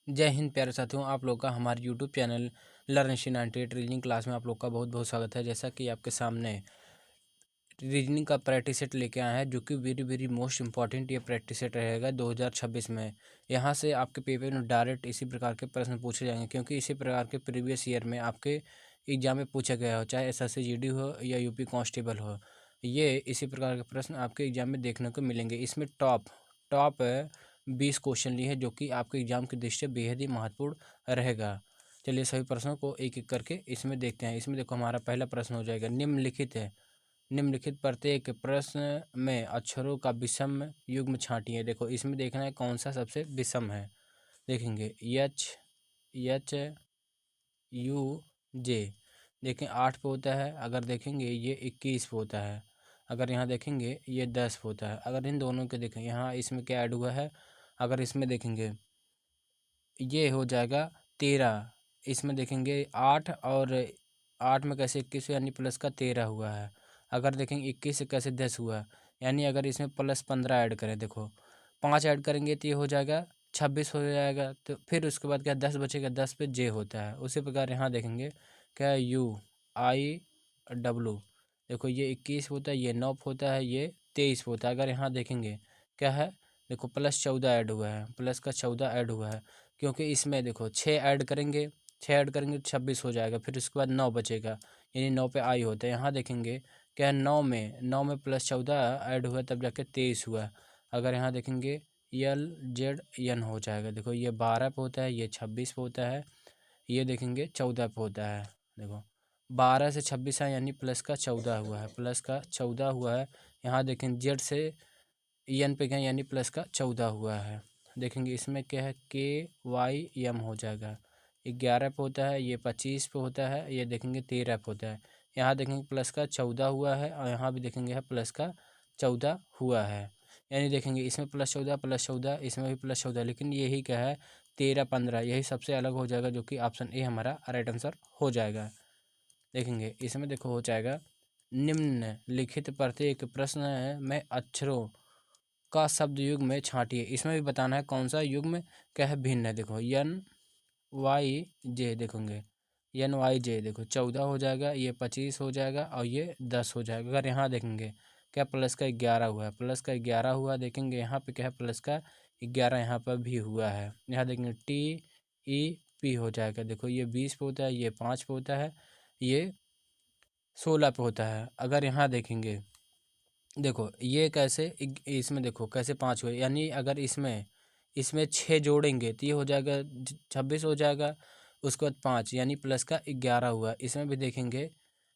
जय हिंद प्यारे साथियों, आप लोग का हमारे YouTube channel learn 98 reasoning class में आप लोग का बहुत बहुत स्वागत है। जैसा कि आपके सामने रीजनिंग का प्रैक्टिस सेट लेके आया है, जो कि वेरी वेरी मोस्ट इंपॉर्टेंट ये प्रैक्टिस सेट रहेगा 2026 में। यहाँ से आपके पेपर में डायरेक्ट इसी प्रकार के प्रश्न पूछे जाएंगे, क्योंकि इसी प्रकार के प्रीवियस ईयर में आपके एग्जाम में पूछा गया हो, चाहे SSC GD हो या यूपी कांस्टेबल हो। ये इसी प्रकार के प्रश्न आपके एग्जाम में देखने को मिलेंगे। इसमें टॉप 20 क्वेश्चन लिए हैं, जो कि आपके एग्जाम की दृष्टि से बेहद ही महत्वपूर्ण रहेगा। चलिए सभी प्रश्नों को एक एक करके इसमें देखते हैं। इसमें देखो, हमारा पहला प्रश्न हो जाएगा, निम्नलिखित प्रत्येक प्रश्न में अक्षरों का विषम युग्म छांटिए। देखो, इसमें देखना है कौन सा सबसे विषम है। देखेंगे HUJ, देखें 8 पे होता है। अगर देखेंगे ये 21 पे होता है। अगर यहाँ देखेंगे ये 10 पे होता है। अगर इन दोनों के देखें, यहाँ इसमें क्या ऐड हुआ है, अगर इसमें देखेंगे ये हो जाएगा 13। इसमें देखेंगे 8 और 8 में कैसे 21 यानी प्लस का 13 हुआ है। अगर देखेंगे 21 से कैसे 10 हुआ, यानी अगर इसमें प्लस 15 ऐड करें, देखो 5 ऐड करेंगे तो ये हो जाएगा 26 हो जाएगा। तो फिर उसके बाद क्या 10 बचेगा, 10 पे J होता है। उसी प्रकार यहाँ देखेंगे क्या UI W, देखो ये 21 होता है, ये 9 होता है, ये 23 होता है। अगर यहाँ देखेंगे क्या है, देखो प्लस 14 ऐड हुआ है, प्लस का 14 ऐड हुआ है, क्योंकि इसमें देखो 6 ऐड करेंगे, 6 ऐड करेंगे तो 26 हो जाएगा। फिर उसके बाद 9 बचेगा, यानी 9 पे I होता है। यहाँ देखेंगे क्या है, 9 में प्लस 14 ऐड हुआ तब जाके 23 हुआ। अगर यहाँ देखेंगे LZN हो जाएगा। देखो ये 12 पे होता है, ये 26 पे होता है, ये देखेंगे 14 पे होता है। देखो 12 से 26 है, यानी प्लस का 14 हुआ है, प्लस का 14 हुआ है। यहाँ देखें Z से EN पे गए, यानी प्लस का 14 हुआ है। देखेंगे इसमें क्या है, KYM हो जाएगा। 11 पे होता है, ये 25 पे होता है, ये देखेंगे 13 पे होता है। यहाँ देखेंगे प्लस का 14 हुआ है, और यहाँ भी देखेंगे है प्लस का 14 हुआ है। यानी देखेंगे इसमें +14 इसमें भी +14, लेकिन यही क्या है 13-15, यही सबसे अलग हो जाएगा, जो कि ऑप्शन ए हमारा राइट आंसर हो जाएगा। देखेंगे इसमें देखो हो जाएगा, निम्नलिखित प्रत्येक प्रश्न में अक्षरों का शब्द युग्म में छांटिए। इसमें भी बताना है कौन सा युग्म क्या है, भिन्न है। देखो NYJ, देखोगे NYJ, देखो 14 हो जाएगा, ये 25 हो जाएगा, और ये 10 हो जाएगा। अगर यहाँ देखेंगे क्या प्लस का 11 हुआ है, प्लस का 11 हुआ। देखेंगे यहाँ पे क्या है, प्लस का 11 यहाँ पर भी हुआ है। यहाँ देखेंगे TEP हो जाएगा। देखो ये 20 पे होता है, ये 5 पे होता है, ये 16 पे होता है। अगर यहाँ देखेंगे, देखो ये कैसे इसमें देखो कैसे 5 हुए, यानी अगर इसमें 6 जोड़ेंगे तो ये हो जाएगा 26 हो जाएगा। उसके बाद 5, यानी प्लस का 11 हुआ। इसमें भी देखेंगे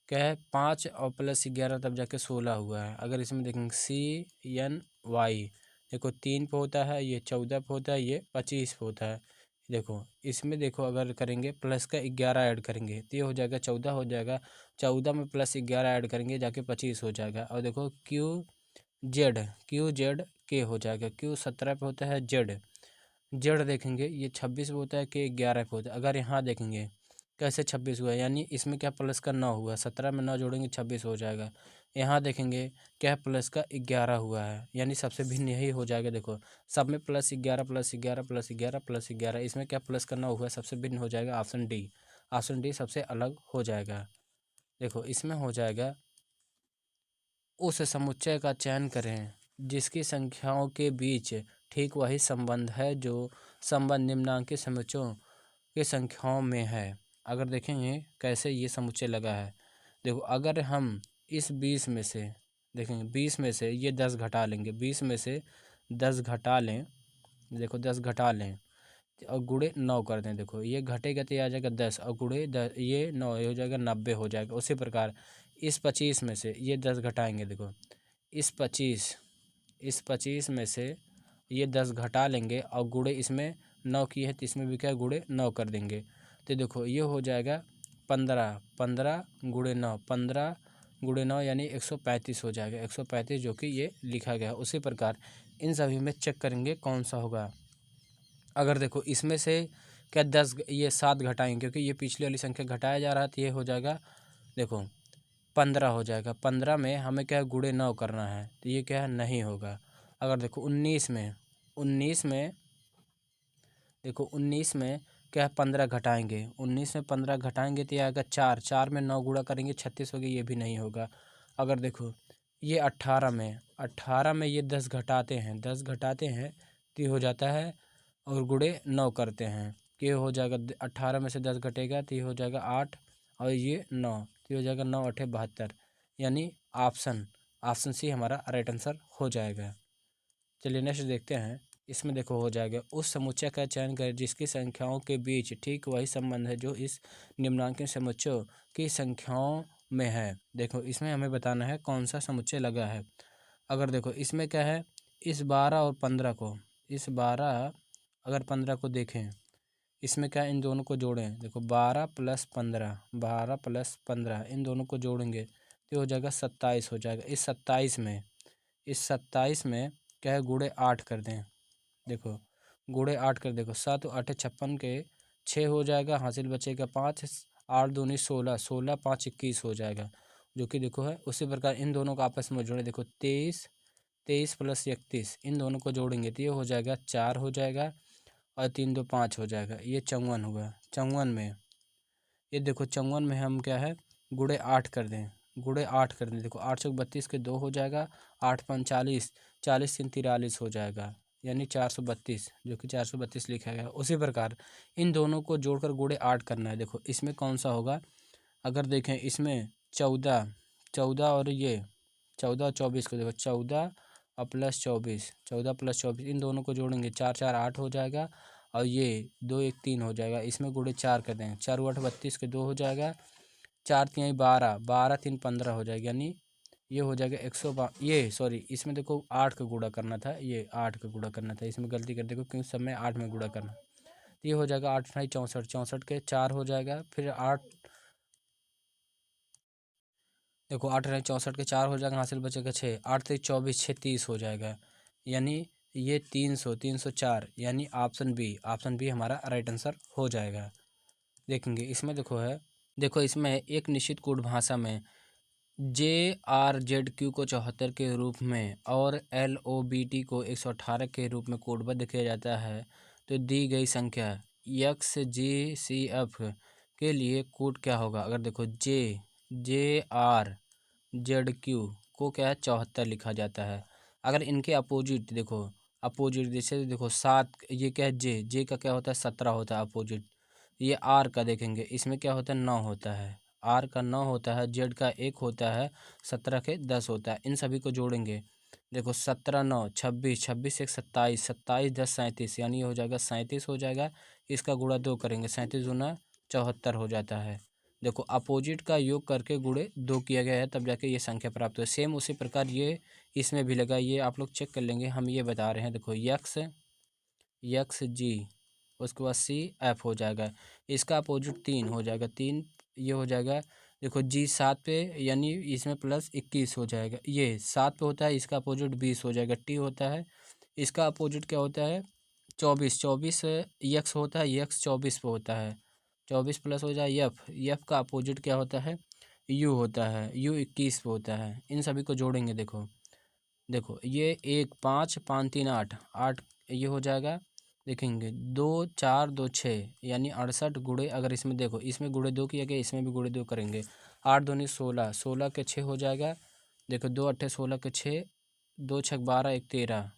क्या है, 5 और प्लस 11 तब जाके 16 हुआ है। अगर इसमें देखेंगे CNY, देखो 3 पे होता है, ये 14 पे होता है, ये 25 पे होता है। देखो इसमें देखो अगर करेंगे प्लस का 11 ऐड करेंगे तो ये हो जाएगा 14 हो जाएगा। 14 में प्लस 11 ऐड करेंगे जाके 25 हो जाएगा। और देखो QZ हो जाएगा। Q 17 पे होता है, जेड देखेंगे ये 26 पे होता है, के 11 पे होता है। अगर यहाँ देखेंगे कैसे 26 हुआ, यानी इसमें क्या प्लस का 9 हुआ, 17 में 9 जोड़ेंगे 26 हो जाएगा। यहाँ देखेंगे क्या प्लस का 11 हुआ है, यानी सबसे भिन्न यही हो जाएगा। देखो सब में +11 इसमें क्या प्लस का 9 हुआ, सबसे भिन्न हो जाएगा ऑप्शन डी सबसे अलग हो जाएगा। देखो इसमें हो जाएगा, उस समुच्चय का चयन करें जिसकी संख्याओं के बीच ठीक वही संबंध है जो संबंध निम्नांकित समुच्चयों की संख्याओं में है। अगर देखेंगे कैसे ये समुच्चय लगा है, देखो अगर हम इस 20 में से देखेंगे, 20 में से ये 10 घटा लेंगे, 20 में से 10 घटा लें, देखो 10 घटा लें और गुणे 9 कर दें। देखो ये घटेगा तो ये आ जाएगा 10, और गुणे 10 ये 9 हो जाएगा, 90 हो जाएगा। उसी प्रकार इस 25 में से ये 10 घटाएंगे, देखो इस 25 में से ये 10 घटा लेंगे, और गुणे इसमें 9 की है तो इसमें भी क्या गुणे 9 कर देंगे। तो देखो ये हो जाएगा 15 गुणे 9, 15 गुणे 9 यानी 135 हो जाएगा। 135 जो कि ये लिखा गया है। उसी प्रकार इन सभी में चेक करेंगे कौन सा होगा। अगर देखो इसमें से क्या 10 ये 7 घटाएंगे, क्योंकि ये पिछली वाली संख्या घटाया जा रहा है, तो ये हो जाएगा देखो 15 हो जाएगा। 15 में हमें क्या है गुणे 9 करना है, तो ये क्या है नहीं होगा। अगर देखो 19 में देखो 19 में क्या है 15 घटाएंगे, 19 में 15 घटाएंगे तो ये आएगा 4, 4 में 9 गुणा करेंगे 36 हो गया, ये भी नहीं होगा। अगर देखो ये 18 में ये 10 घटाते हैं, 10 घटाते हैं तो ये हो जाता है, और गुणे 9 करते हैं तो ये हो जाएगा 18 में से 10 घटेगा तो ये हो जाएगा 8, और ये 9 तो ये हो जाएगा 9 8 72, यानी ऑप्शन सी हमारा राइट आंसर हो जाएगा। चलिए नेक्स्ट देखते हैं। इसमें देखो हो जाएगा, उस समुच्चय का चयन करें जिसकी संख्याओं के बीच ठीक वही संबंध है जो इस निम्नांकित समुच्चयों की संख्याओं में है। देखो इसमें हमें बताना है कौन सा समुच्चय लगा है। अगर देखो इसमें क्या है, इस 12 और 15 को, इस 12 अगर 15 को देखें, इसमें क्या है, इन दोनों को जोड़ें। देखो 12 + 15, 12 + 15 इन दोनों को जोड़ेंगे तो हो जाएगा 27 हो जाएगा। इस 27 में क्या है, गुणे 8 कर दें। देखो गुणे 8 कर, देखो 7 8 56 के 6 हो जाएगा, हासिल बचेगा 5, 8 दूनी 16, 16 5 21 हो जाएगा, जो कि देखो है। उसी प्रकार इन दोनों को आपस में जोड़े, देखो 23 + 31 इन दोनों को जोड़ेंगे तो ये हो जाएगा 4 हो जाएगा, और 3 2 5 हो जाएगा, ये 54 होगा। 54 में ये देखो 54 में हम क्या है, गुणे 8 कर दें, गुणे 8 कर दें। देखो 8 32 के 2 हो जाएगा, 8 5 40, 40 3 43 हो जाएगा, यानी 432, जो कि 432 लिखा गया। उसी प्रकार इन दोनों को जोड़कर गुणे 8 करना है। देखो इसमें कौन सा होगा, अगर देखें इसमें 14 14 और ये 14 और 24 को देखो, 14 और + 24, 14 + 24 इन दोनों को जोड़ेंगे 4 4 8 हो जाएगा, और ये 2 1 3 हो जाएगा। इसमें गुणे 4 कर दें, 4 8 32 के 2 हो जाएगा, 4 3 12, 12 3 15 हो जाएगा, यानी ये हो जाएगा 100 ये सॉरी, इसमें देखो 8 का गुणा करना था, ये 8 का गुणा करना था, इसमें गलती कर देखो क्योंकि सब में 8 में गुणा करना। तो ये हो जाएगा 8 × 64, 64 के 4 हो जाएगा, फिर 8, देखो 8 × 64 के 4 हो जाएगा, हासिल बचेगा 6, 8 3 24, 6 30 हो जाएगा, यानी ये 300 304, यानी ऑप्शन बी हमारा राइट आंसर हो जाएगा। देखेंगे इसमें देखो है, देखो इसमें एक निश्चित कोड भाषा में JRZQ को 74 के रूप में और LOBT को 118 के रूप में कोडबद्ध किया जाता है, तो दी गई संख्या XGCF के लिए कोड क्या होगा। अगर देखो JRZQ को क्या है 74 लिखा जाता है। अगर इनके अपोजिट देखो, अपोजिट जैसे देखो 7, ये क्या है जे का क्या होता है 17 होता है अपोजिट। ये आर का देखेंगे, इसमें क्या होता है 9 होता है, आर का 9 होता है, जेड का 1 होता है, 17 के 10 होता है। इन सभी को जोड़ेंगे, देखो 17 9 26, 26 1 27, 27 10 37, यानी ये हो जाएगा 37 हो जाएगा। इसका गुणा 2 करेंगे, 37 दूना 74 हो जाता है। देखो अपोजिट का योग करके गुणे 2 किया गया है, तब जाके ये संख्या प्राप्त हुई। सेम उसी प्रकार ये इसमें भी लगा, ये आप लोग चेक कर लेंगे, हम ये बता रहे हैं। देखो XG, उसके बाद CF हो जाएगा, इसका अपोजिट 3 हो जाएगा, 3 ये हो जाएगा। देखो G 7 पे, यानी इसमें +21 हो जाएगा, ये 7 पे होता है, इसका अपोजिट 20 हो जाएगा। T होता है, इसका अपोजिट क्या होता है 24, 24 X होता है, X 24 पे होता है, 24 प्लस हो जाए F का अपोजिट क्या होता है U होता है, U 21 पे होता है। इन सभी को जोड़ेंगे, देखो देखो ये 1 5 5 3 8 8 ये हो जाएगा। देखेंगे 2 4 2 6, यानी 68 गुणे, अगर इसमें देखो इसमें गुणे 2 किया गया, इसमें भी गुणे 2 करेंगे, 8 दूनी 16, 16 के 6 हो जाएगा। देखो 2 8 16 के 6, 2 6 12 1 13,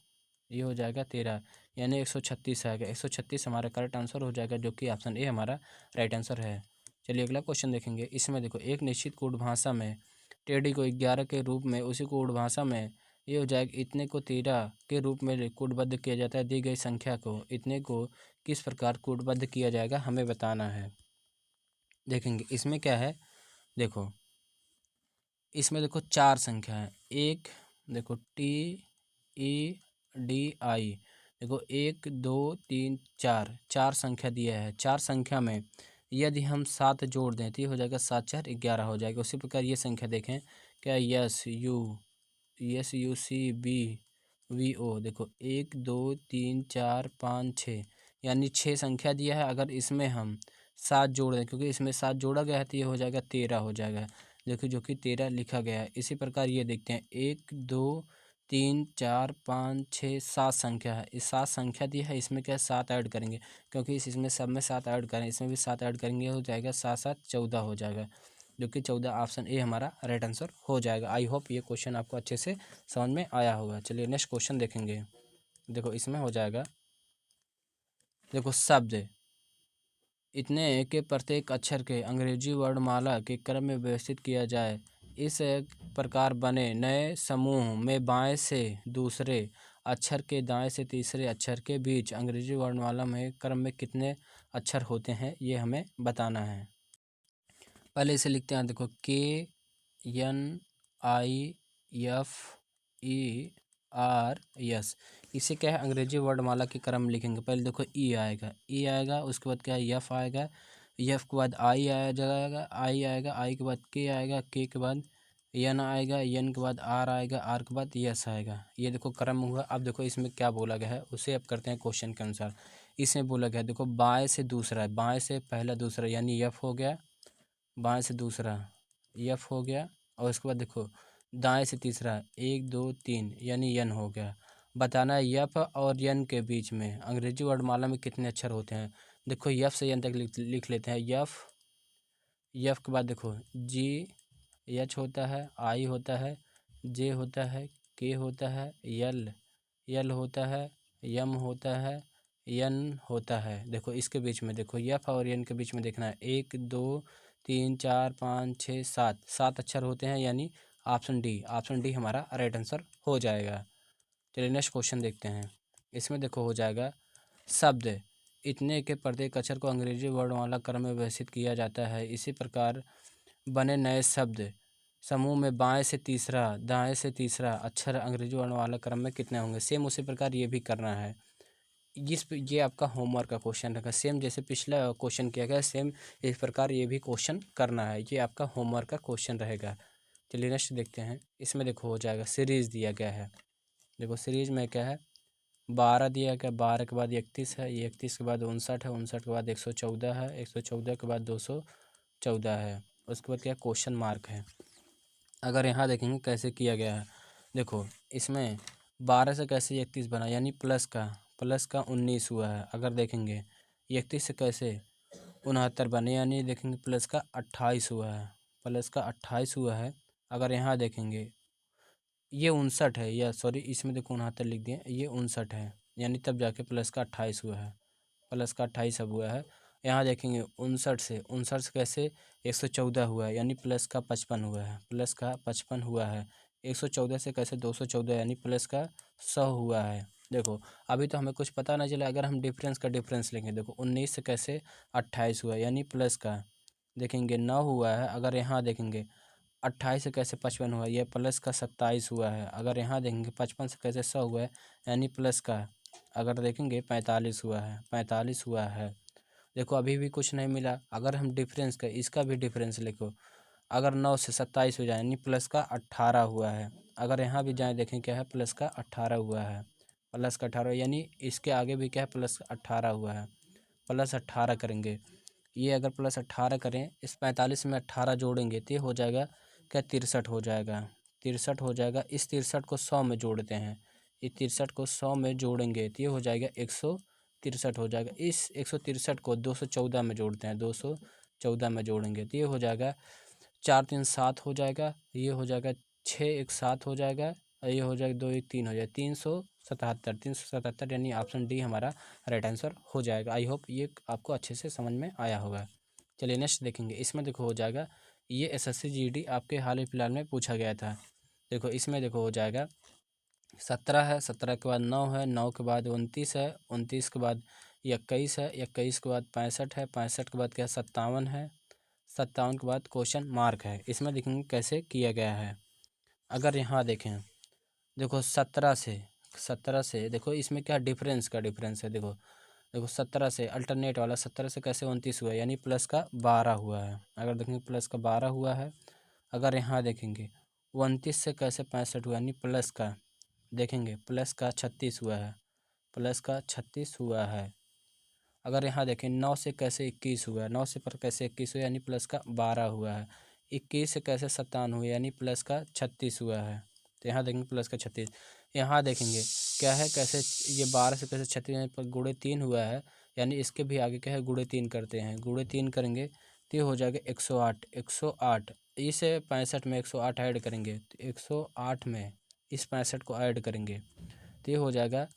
ये हो जाएगा 13, यानी 136 आएगा। 136 हमारा करेक्ट आंसर हो जाएगा, जो कि ऑप्शन ए हमारा राइट आंसर है। चलिए अगला क्वेश्चन देखेंगे। इसमें देखो एक निश्चित कोड भाषा में टेढ़ी को 11 के रूप में, उसी कोड भाषा में ये हो जाएगा इतने को 13 के रूप में कोडबद्ध किया जाता है। दी गई संख्या को इतने को किस प्रकार कोडबद्ध किया जाएगा, हमें बताना है। देखेंगे इसमें क्या है, देखो इसमें देखो 4 संख्या है, एक देखो TEDI, देखो 1 2 3 4, 4 संख्या दिया है। 4 संख्या में यदि हम 7 जोड़ दें तो ये हो जाएगा 7 4 11 हो जाएगा। उसी प्रकार ये संख्या देखें, क्या SUCBVO, देखो 1 2 3 4 5 6, यानी 6 संख्या दिया है। अगर इसमें हम 7 जोड़ दें, क्योंकि इसमें 7 जोड़ा गया है, तो ये हो जाएगा 13 हो जाएगा, देखो जो कि 13 लिखा गया है। इसी प्रकार ये देखते हैं 1 2 3 4 5 6 7 संख्या है। इस 7 संख्या दी है, इसमें क्या है 7 ऐड करेंगे, क्योंकि इसमें सब में 7 ऐड करें, इसमें भी 7 ऐड करेंगे, हो जाएगा 7 7 14 हो जाएगा, जो कि 14 ऑप्शन ए हमारा राइट आंसर हो जाएगा। आई होप ये क्वेश्चन आपको अच्छे से समझ में आया होगा। चलिए नेक्स्ट क्वेश्चन देखेंगे। देखो इसमें हो जाएगा, देखो शब्द इतने के प्रत्येक अक्षर के अंग्रेजी वर्णमाला के क्रम में व्यवस्थित किया जाए। इस प्रकार बने नए समूह में बाएं से दूसरे अक्षर के दाएं से तीसरे अक्षर के बीच अंग्रेजी वर्णमाला में क्रम में कितने अक्षर होते हैं, ये हमें बताना है। पहले इसे लिखते हैं, देखो KNIFERS। इसे क्या है अंग्रेजी वर्णमाला के क्रम में लिखेंगे। पहले देखो ई आएगा, उसके बाद क्या है एफ आएगा, एफ के बाद आई आ जाएगा, आई के बाद के आएगा, के बाद एन आएगा, एन के बाद आर आएगा, आर के बाद यस आएगा। ये देखो क्रम हुआ। अब देखो इसमें क्या बोला गया है उसे अब करते हैं क्वेश्चन के अनुसार। इसमें बोला गया देखो बाएं से दूसरा, बाएं से पहला दूसरा यानी एफ हो गया, बाएं से दूसरा एफ हो गया, और उसके बाद देखो दाएं से तीसरा 1 2 3 यानी यन हो गया। बताना है एफ और यन के बीच में अंग्रेजी वर्णमाला में कितने अक्षर होते हैं। देखो एफ से यन तक लिख लेते हैं। एफ के बाद देखो जी एच होता है, आई होता है, जे होता है, के होता है, यल होता है, यम होता है, यन होता है। देखो इसके बीच में देखो एफ और यन के बीच में देखना है 1 2 3 4 5 6 7 अक्षर होते हैं, यानी ऑप्शन डी हमारा राइट आंसर हो जाएगा। चलिए नेक्स्ट क्वेश्चन देखते हैं। इसमें देखो हो जाएगा शब्द इतने के प्रत्येक अक्षर को अंग्रेजी वर्णमाला क्रम में व्यवस्थित किया जाता है। इसी प्रकार बने नए शब्द समूह में बाएं से तीसरा दाएं से तीसरा अक्षर अंग्रेजी वर्णमाला क्रम में कितने होंगे। सेम उसी प्रकार ये भी करना है। ये आपका होमवर्क का क्वेश्चन रहेगा, सेम जैसे पिछला क्वेश्चन किया गया सेम इस प्रकार ये भी क्वेश्चन करना है। ये आपका होमवर्क का क्वेश्चन रहेगा। चलिए नेक्स्ट देखते हैं। इसमें देखो हो जाएगा सीरीज दिया गया है। देखो सीरीज में क्या है 12 दिया गया, 12 के बाद 31 है, 31 के बाद 59 है, 59 के बाद 114 है, 114 के बाद 214 है, उसके बाद क्या क्वेश्चन मार्क है। अगर यहाँ देखेंगे कैसे किया गया है, देखो इसमें 12 से कैसे 31 बना, यानी प्लस का 19 हुआ है। अगर देखेंगे 31 से कैसे 69 बने, यानी देखेंगे प्लस का 28 हुआ है, प्लस का 28 हुआ है। अगर यहाँ देखेंगे ये 59 है, या सॉरी इसमें देखो 69 लिख दिए, ये 59 है, यानी तब जाके प्लस का 28 हुआ है, प्लस का 28 अब हुआ है। यहाँ देखेंगे 59 से कैसे 114 हुआ है, यानी प्लस का 55 हुआ है, प्लस का 55 हुआ है। 114 से कैसे 214 यानी प्लस का 100 हुआ है। देखो अभी तो हमें कुछ पता नहीं चला, अगर हम डिफरेंस का डिफरेंस लेंगे, देखो 19 से कैसे 28 हुआ यानी प्लस का देखेंगे 9 हुआ है। अगर यहाँ देखेंगे 28 से कैसे 55 हुआ, यह प्लस का 27 हुआ है। अगर यहाँ देखेंगे 55 से कैसे 100 हुआ है, यानी प्लस का अगर देखेंगे 45 हुआ है, 45 हुआ है। देखो अभी भी कुछ नहीं मिला। अगर हम डिफरेंस का इसका भी डिफरेंस लिखो, अगर 9 से 27 हो जाए यानी प्लस का 18 हुआ है। अगर यहाँ भी जाए देखें क्या है प्लस का 18 हुआ है, प्लस का 18 यानी इसके आगे भी क्या है प्लस 18 हुआ है, प्लस 18 करेंगे। ये अगर प्लस 18 करें, इस 45 में 18 जोड़ेंगे तो ये हो जाएगा क्या 63 हो जाएगा, 63 हो जाएगा। इस 63 को 100 में जोड़ते हैं, इस 63 को 100 में जोड़ेंगे तो ये हो जाएगा 163 हो जाएगा। इस 163 को 214 में जोड़ते हैं, 214 में जोड़ेंगे तो ये हो जाएगा 4 3 7 हो जाएगा, ये हो जाएगा 6 1 7 हो जाएगा, और ये हो जाएगा 2 1 3 हो जाएगा 377 यानी ऑप्शन डी हमारा राइट आंसर हो जाएगा। आई होप ये आपको अच्छे से समझ में आया होगा। चलिए नेक्स्ट देखेंगे। इसमें देखो हो जाएगा ये एसएससी जीडी आपके हाल ही फिलहाल में पूछा गया था। देखो इसमें देखो हो जाएगा 17 है, 17 के बाद 9 है, 9 के बाद 29 है, 29 के बाद 21 है, 21 के बाद 65 है, 65 के बाद क्या 57 है, 57 के बाद क्वेश्चन मार्क है। इसमें देखेंगे कैसे किया गया है। अगर यहाँ देखें देखो 17 से देखो इसमें क्या डिफरेंस का डिफरेंस है। देखो 17 से अल्टरनेट वाला 17 से कैसे 29 हुआ है, यानी प्लस का 12 हुआ है। अगर देखेंगे प्लस का 12 हुआ है। अगर यहाँ देखेंगे 29 से कैसे 65 हुआ, यानी प्लस का देखेंगे प्लस का 36 हुआ है, प्लस का 36 हुआ है। अगर यहाँ देखें 9 से कैसे 21 हुआ है, 9 से पर कैसे 21 हुआ यानी प्लस का 12 हुआ है। 21 से कैसे 57 हुआ यानी प्लस का 36 हुआ है। तो यहाँ देखेंगे प्लस का 36। यहाँ देखेंगे क्या है, कैसे ये 12 से कैसे 36 पर गुणे 3 हुआ है, यानी इसके भी आगे क्या है गुणे 3 करते हैं। गुणे 3 करेंगे तो ये हो जाएगा 108। 108 इस 65 में 108 ऐड करेंगे तो 108 में इस 65 को ऐड करेंगे तो ये हो जाएगा,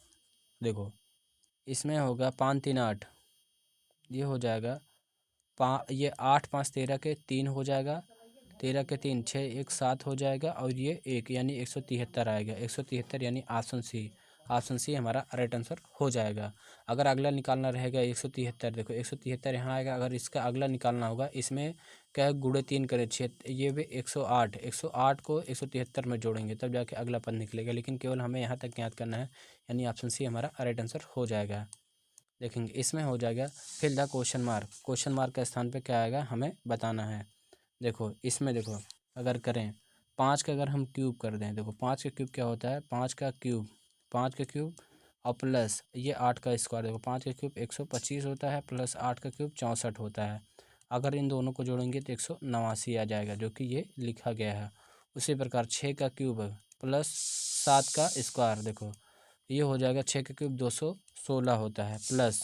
देखो इसमें होगा 5 3 8, ये हो जाएगा ये 8 5 13 के 3 हो जाएगा, 13 के 3 6 1 7 हो जाएगा और ये 1 यानी 173 आएगा। 173 यानी ऑप्शन सी, ऑप्शन सी हमारा राइट आंसर हो जाएगा। अगर अगला निकालना रहेगा 173, देखो 173 यहाँ आएगा। अगर इसका अगला निकालना होगा, इसमें क्या है गुणे 3 करें 6, ये भी 108, 108 को 173 में जोड़ेंगे तब जाके अगला पद निकलेगा, लेकिन केवल हमें यहाँ तक याद करना है, यानी ऑप्शन सी हमारा राइट आंसर हो जाएगा। देखेंगे इसमें हो जाएगा fill the question mark. Question mark के स्थान पे क्या आएगा हमें बताना है। देखो इसमें देखो अगर करें 5 का अगर हम क्यूब कर दें, देखो 5 का क्यूब क्या होता है, 5 का क्यूब, 5 का क्यूब और प्लस ये 8 का स्क्वायर, देखो 5 का क्यूब 125 होता है प्लस 8 का क्यूब 64 होता है। अगर इन दोनों को जोड़ेंगे तो 189 आ जाएगा, जो कि ये लिखा गया है। उसी प्रकार 6 का क्यूब प्लस 7 का स्क्वायर, देखो ये हो जाएगा 6 का क्यूब 216 होता है प्लस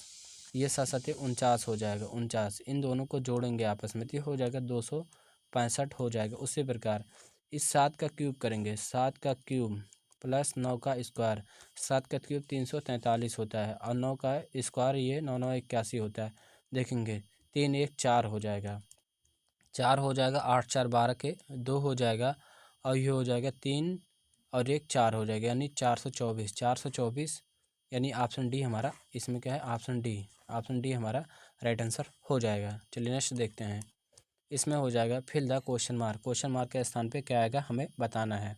ये 7 7 49 हो जाएगा 49। इन दोनों को जोड़ेंगे आपस में तो ये हो जाएगा 265 हो जाएगा। उसी प्रकार इस 7 का क्यूब करेंगे, 7 का क्यूब प्लस 9 का स्क्वायर, 7 का क्यूब 343 होता है और 9 का स्क्वायर ये 9 9 81 होता है। देखेंगे 3 1 4 हो जाएगा, 4 हो जाएगा, 8 4 12 के 2 हो जाएगा और ये हो जाएगा 3 और 1 4 हो जाएगा, यानी 424। 424 यानी ऑप्शन डी हमारा इसमें क्या है, ऑप्शन डी, ऑप्शन डी हमारा राइट आंसर हो जाएगा। चलिए नेक्स्ट देखते हैं। इसमें हो जाएगा fill the question mark. Question mark के स्थान पे क्या आएगा हमें बताना है।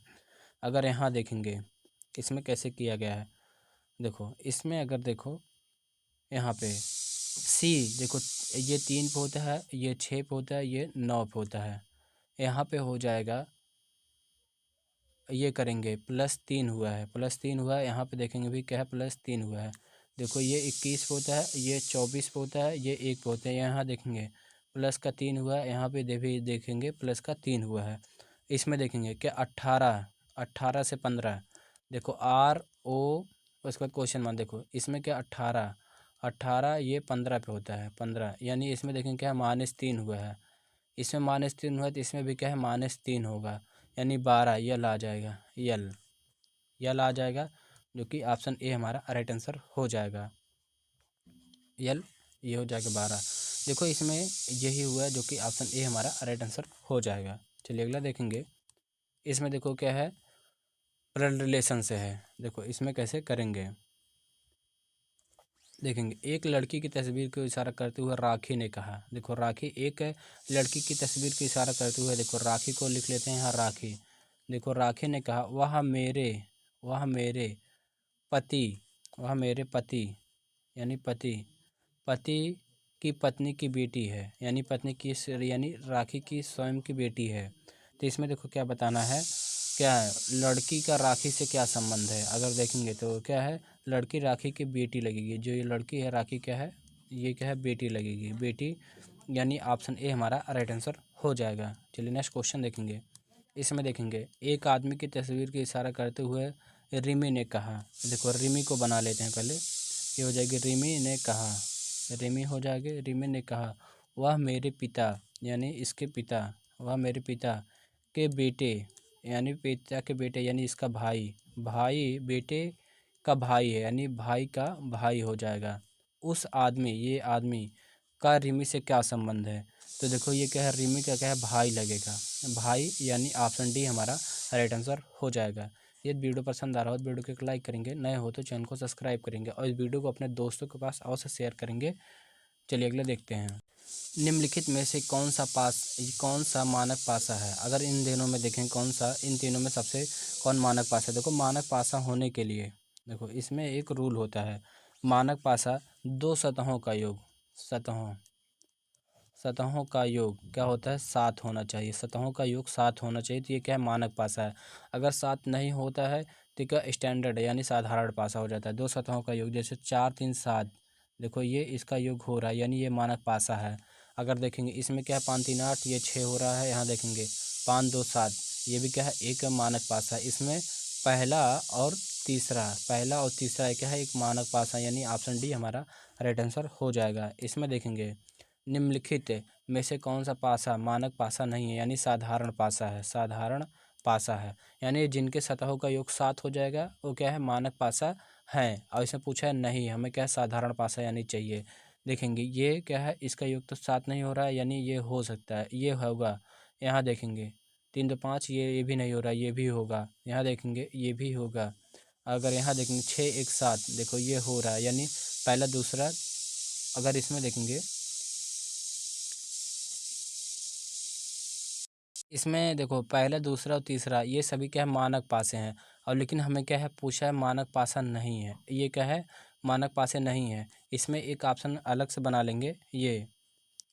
अगर यहाँ देखेंगे इसमें कैसे किया गया है, देखो इसमें अगर देखो यहाँ पे सी, देखो ये 3 पे होता है, ये 6 पे होता है, ये 9 पे होता है। यहाँ पे हो जाएगा ये करेंगे +3 हुआ है, +3 हुआ है। यहाँ पे देखेंगे भी क्या है +3 हुआ है। देखो ये 21 पे होता है, ये 24 पे होता है, ये 1 पे होता है। यहाँ देखेंगे प्लस का 3 हुआ है, यहाँ पे भी देखेंगे प्लस का 3 हुआ है। इसमें देखेंगे क्या 18, 18 से 15, देखो RO उसके बाद क्वेश्चन मार्क। देखो इसमें क्या 18, 18 ये 15 पे होता है 15, यानी इसमें देखेंगे क्या -3 हुआ है। इसमें -3 हुआ है तो इसमें भी क्या है -3 होगा, यानी 12 यल आ जाएगा, यल आ जाएगा, जो कि ऑप्शन ए हमारा राइट आंसर हो जाएगा। यल ये हो जाएगा 12। देखो इसमें यही हुआ है, जो कि ऑप्शन ए हमारा राइट आंसर हो जाएगा। चलिए अगला देखेंगे। इसमें देखो क्या है ब्लड रिलेशन से है। देखो इसमें कैसे करेंगे, देखेंगे एक लड़की की तस्वीर को इशारा करते हुए राखी ने कहा। देखो राखी एक लड़की की तस्वीर को इशारा करते हुए, देखो राखी को लिख लेते हैं यहाँ राखी। देखो राखी ने कहा वह मेरे पति, वह मेरे पति यानी पति, पति की पत्नी की बेटी है, यानी पत्नी की यानी राखी की स्वयं की बेटी है। तो इसमें देखो क्या बताना है, क्या है लड़की का राखी से क्या संबंध है। अगर देखेंगे तो क्या है लड़की राखी की बेटी लगेगी, जो ये लड़की है राखी क्या है, ये क्या है बेटी लगेगी, बेटी, यानी ऑप्शन ए हमारा राइट आंसर हो जाएगा। चलिए नेक्स्ट क्वेश्चन देखेंगे। इसमें देखेंगे एक आदमी की तस्वीर की इशारा करते हुए रिमी ने कहा। देखो रिमी को बना लेते हैं पहले, ये हो जाएगी रिमी ने कहा, रिमी हो जाएगी, रिमी ने कहा वह मेरे पिता यानी इसके पिता, वह मेरे पिता के बेटे यानी पिता के बेटे यानी इसका भाई, भाई बेटे का भाई है, यानी भाई का भाई हो जाएगा। उस आदमी, ये आदमी का रिमी से क्या संबंध है। तो देखो ये क्या है रिमी का क्या है भाई लगेगा, भाई, यानी ऑप्शन डी हमारा राइट आंसर हो जाएगा। यदि वीडियो पसंद आ रहा हो तो वीडियो को लाइक करेंगे, नए हो तो चैनल को सब्सक्राइब करेंगे और इस वीडियो को अपने दोस्तों के पास अवश्य शेयर करेंगे। चलिए अगले देखते हैं। निम्नलिखित में से कौन सा मानक पासा है। अगर इन दिनों में देखें इन तीनों में सबसे कौन मानक पासा है। देखो मानक पासा होने के लिए देखो इसमें एक रूल होता है, मानक पासा 2 सतहों का योग, सतहों का योग क्या होता है 7 होना चाहिए, सतहों का योग 7 होना चाहिए। तो ये क्या है मानक पासा है। अगर 7 नहीं होता है तो क्या स्टैंडर्ड है, यानी साधारण पासा हो जाता है। 2 सतहों का योग जैसे 4 3 7, देखो ये इसका योग हो रहा है, यानी ये मानक पासा है। अगर देखेंगे इसमें क्या है 5 3 8, ये 6 हो रहा है। यहाँ देखेंगे 5 2 7, ये भी क्या है एक मानक पासा है। इसमें पहला और तीसरा, पहला और तीसरा क्या है, एक मानक पासा, यानी ऑप्शन डी हमारा राइट आंसर हो जाएगा। इसमें देखेंगे निम्नलिखित में से कौन सा पासा मानक पासा नहीं है, यानी साधारण पासा है, साधारण पासा है, यानी जिनके सतहों का योग 7 हो जाएगा वो क्या है, मानक पासा है। और इसमें पूछा है नहीं, हमें क्या है, साधारण पासा यानी चाहिए। देखेंगे ये क्या है, इसका योग तो 7 नहीं हो रहा है, यानी ये हो सकता है, ये होगा। यहाँ देखेंगे 3 2 5, ये भी नहीं हो रहा है, ये भी होगा। यहाँ देखेंगे ये भी होगा। अगर यहाँ देखेंगे 6 1 7, देखो ये हो रहा है, यानी पहला दूसरा। अगर इसमें देखेंगे, इसमें देखो पहला दूसरा और तीसरा ये सभी क्या है, मानक पासे हैं। और लेकिन हमें क्या है, पूछा है मानक पासा नहीं है, ये क्या है, मानक पासे नहीं है। इसमें एक ऑप्शन अलग से बना लेंगे, ये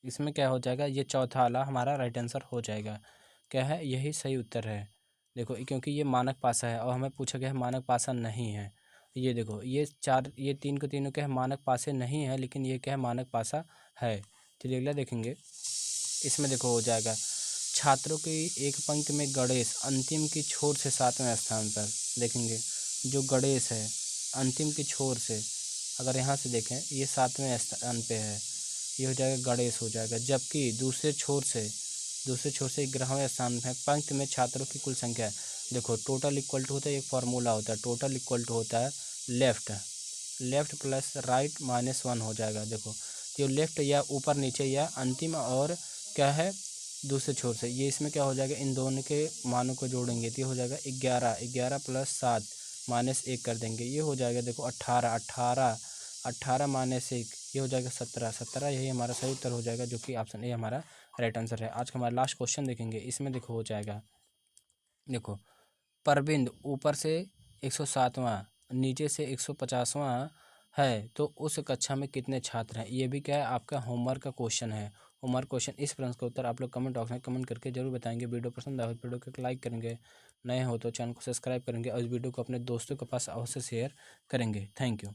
इसमें क्या हो जाएगा, ये चौथा वाला हमारा राइट आंसर हो जाएगा। क्या है, यही सही उत्तर है। देखो क्योंकि ये मानक पासा है और हमें पूछा गया है मानक पासा नहीं है। ये देखो ये चार, ये तीन को तीनों क्या है, मानक पासे नहीं है, लेकिन ये क्या है, मानक पासा है। चलिए अगला देखेंगे। इसमें देखो हो जाएगा, छात्रों की एक पंक्ति में गणेश अंतिम की छोर से 7वें स्थान पर। देखेंगे जो गणेश है अंतिम की छोर से, अगर यहाँ से देखें ये 7वें स्थान पे है, ये हो जाएगा गणेश हो जाएगा। जबकि दूसरे छोर से 11वें स्थान पे पंक्ति में छात्रों की कुल संख्या है। देखो टोटल इक्वल टू होता है, एक फार्मूला होता है, टोटल इक्वल टू होता है लेफ्ट प्लस राइट -1 हो जाएगा। देखो तो लेफ्ट या ऊपर नीचे या अंतिम और क्या है, दूसरे छोर से, ये इसमें क्या हो जाएगा, इन दोनों के मानों को जोड़ेंगे तो ये हो जाएगा 11, 11 प्लस 7 -1 कर देंगे, ये हो जाएगा देखो 18, 18 18 -1, ये हो जाएगा 17, 17, यही हमारा सही उत्तर हो जाएगा, जो कि ऑप्शन ए हमारा राइट आंसर है। आज का हमारा लास्ट क्वेश्चन देखेंगे। इसमें देखो हो जाएगा, देखो परबिंद ऊपर से 107वां नीचे से 150वां है, तो उस कक्षा में कितने छात्र हैं। ये भी क्या है, आपका होमवर्क का क्वेश्चन है। होमवर्क क्वेश्चन, इस प्रश्न का उत्तर आप लोग कमेंट बॉक्स में कमेंट करके जरूर बताएंगे। वीडियो पसंद आए तो वीडियो को लाइक करेंगे, नए हो तो चैनल को सब्सक्राइब करेंगे और इस वीडियो को अपने दोस्तों के पास अवश्य शेयर करेंगे। Thank you.